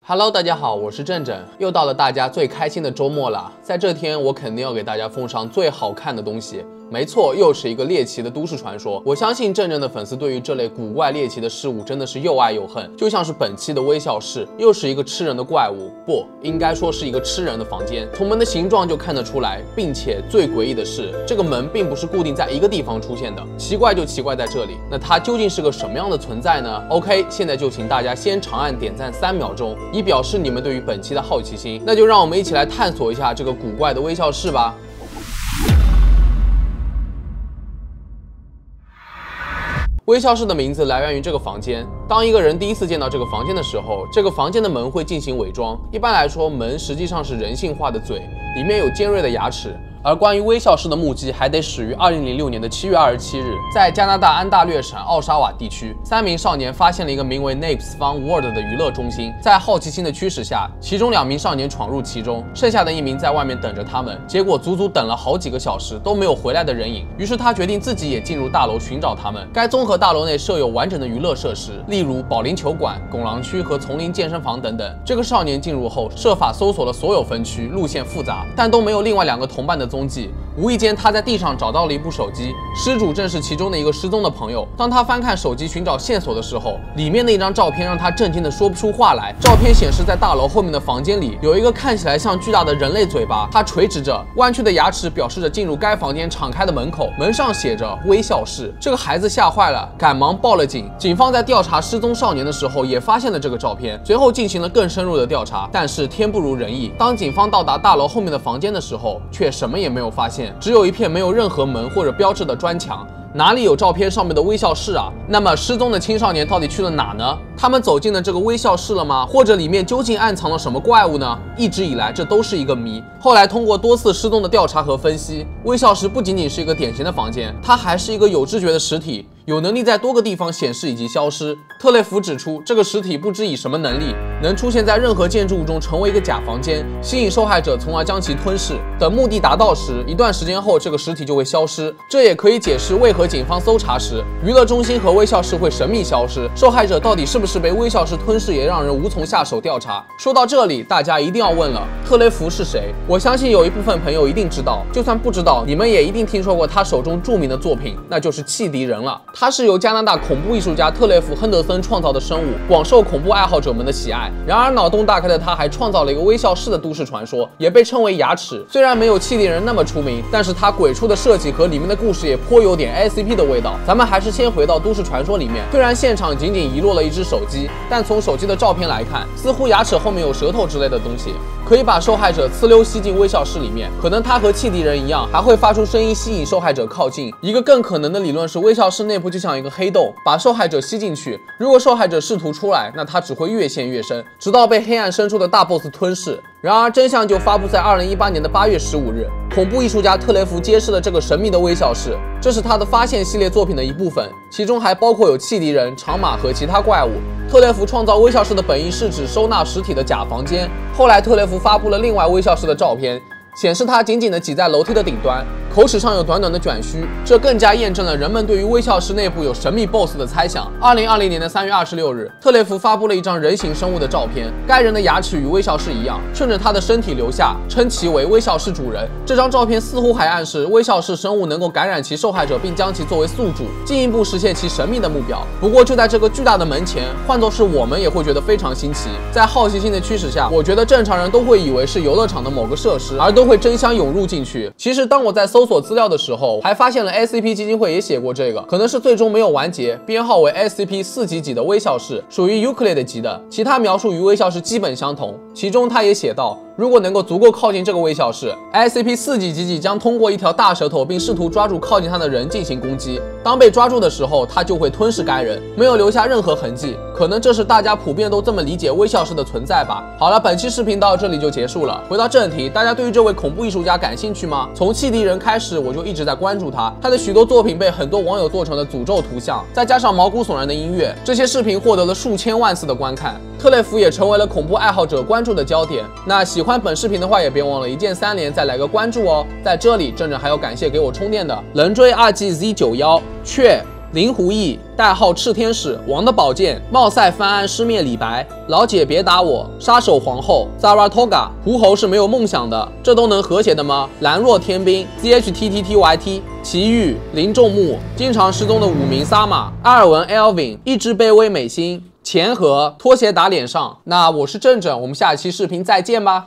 Hello， 大家好，我是正正，又到了大家最开心的周末了。在这天，我肯定要给大家奉上最好看的东西。没错，又是一个猎奇的都市传说。我相信正正的粉丝对于这类古怪猎奇的事物真的是又爱又恨，就像是本期的微笑室，又是一个吃人的怪物，不应该说是一个吃人的房间。从门的形状就看得出来，并且最诡异的是，这个门并不是固定在一个地方出现的。奇怪就奇怪在这里，那它究竟是个什么样的存在呢 ？OK， 现在就请大家先长按点赞3秒钟，以表示你们对于本期的好奇心。那就让我们一起来探索一下这个古怪的微笑室吧。微笑室的名字来源于这个房间。当一个人第一次见到这个房间的时候，这个房间的门会进行伪装。一般来说，门实际上是人性化的嘴，里面有尖锐的牙齿。而关于微笑室的目击还得始于2006年的7月27日，在加拿大安大略省奥沙瓦地区，3名少年发现了一个名为 Napes Fun World 的娱乐中心。在好奇心的驱使下，其中2名少年闯入其中，剩下的1名在外面等着他们。结果足足等了好几个小时都没有回来的人影，于是他决定自己也进入大楼寻找他们。该综合大楼内设有完整的娱乐设施，例如保龄球馆、拱廊区和丛林健身房等等。这个少年进入后，设法搜索了所有分区，路线复杂，但都没有另外2个同伴的踪迹。无意间，他在地上找到了一部手机，失主正是其中的一个失踪的朋友。当他翻看手机寻找线索的时候，里面的一张照片让他震惊的说不出话来。照片显示，在大楼后面的房间里有一个看起来像巨大的人类嘴巴，它垂直着，弯曲的牙齿表示着进入该房间敞开的门口，门上写着微笑室。这个孩子吓坏了，赶忙报了警。警方在调查失踪少年的时候也发现了这个照片，随后进行了更深入的调查。但是天不如人意，当警方到达大楼后面的房间的时候，却什么也没有发现。只有一片没有任何门或者标志的砖墙，哪里有照片上面的微笑室啊？那么失踪的青少年到底去了哪呢？他们走进了这个微笑室了吗？或者里面究竟暗藏了什么怪物呢？一直以来这都是一个谜。后来通过多次失踪的调查和分析，微笑室不仅仅是一个典型的房间，它还是一个有知觉的实体，有能力在多个地方显示以及消失。特雷弗指出，这个实体不知以什么能力，能出现在任何建筑物中，成为一个假房间，吸引受害者，从而将其吞噬。等目的达到时，一段时间后，这个实体就会消失。这也可以解释为何警方搜查时，娱乐中心和微笑室会神秘消失。受害者到底是不是被微笑室吞噬，也让人无从下手调查。说到这里，大家一定要问了，特雷弗是谁？我相信有一部分朋友一定知道，就算不知道，你们也一定听说过他手中著名的作品，那就是汽笛人了。他是由加拿大恐怖艺术家特雷弗·亨德森创造的生物，广受恐怖爱好者们的喜爱。然而脑洞大开的他还创造了一个微笑室的都市传说，也被称为牙齿。虽然没有汽笛人那么出名，但是他鬼畜的设计和里面的故事也颇有点 SCP 的味道。咱们还是先回到都市传说里面，虽然现场仅遗落了一只手机，但从手机的照片来看，似乎牙齿后面有舌头之类的东西，可以把受害者呲溜吸进微笑室里面。可能他和汽笛人一样，还会发出声音吸引受害者靠近。一个更可能的理论是，微笑室内部就像一个黑洞，把受害者吸进去。如果受害者试图出来，那他只会越陷越深，直到被黑暗深处的大 boss 吞噬。然而真相就发布在2018年的8月15日，恐怖艺术家特雷弗揭示了这个神秘的微笑室，这是他的发现系列作品的一部分，其中还包括有汽笛人、长马和其他怪物。特雷弗创造微笑室的本意是指收纳实体的假房间，后来特雷弗发布了另外微笑室的照片，显示他紧紧地挤在楼梯的顶端，口齿上有短短的卷须，这更加验证了人们对于微笑室内部有神秘 BOSS 的猜想。2020年的3月26日，特雷弗发布了一张人形生物的照片，该人的牙齿与微笑室一样，顺着他的身体流下，称其为微笑室主人。这张照片似乎还暗示微笑室生物能够感染其受害者，并将其作为宿主，进一步实现其神秘的目标。不过就在这个巨大的门前，换作是我们也会觉得非常新奇。在好奇心的驱使下，我觉得正常人都会以为是游乐场的某个设施，而都会争相涌入进去。其实当我在搜索资料的时候，还发现了 SCP 基金会也写过这个，可能是最终没有完结，编号为 SCP-4级的微笑室，属于 Euclid 级的，其他描述与微笑室基本相同。其中他也写道，如果能够足够靠近这个微笑室， SCP-4级将通过一条大舌头，并试图抓住靠近他的人进行攻击。当被抓住的时候，他就会吞噬该人，没有留下任何痕迹。可能这是大家普遍都这么理解微笑室的存在吧。好了，本期视频到这里就结束了。回到正题，大家对于这位恐怖艺术家感兴趣吗？从汽笛人开始，我就一直在关注他，他的许多作品被很多网友做成了诅咒图像，再加上毛骨悚然的音乐，这些视频获得了数千万次的观看。特雷弗也成为了恐怖爱好者关注的焦点。那喜欢本视频的话，也别忘了一键3连，再来个关注哦。在这里，正正还要感谢给我充电的人追2GZ91、雀林狐义，代号炽天使，王的宝剑，茂塞翻案师灭李白，老姐别打我，杀手皇后 Zaratoga， 狐猴是没有梦想的，这都能和谐的吗？兰若天兵 ZHTTTYT， 祁煜，林仲木，经常失踪的五名萨玛，阿尔文 Elvin， 一只卑微美心，钱和拖鞋打脸上。那我是正正，我们下一期视频再见吧。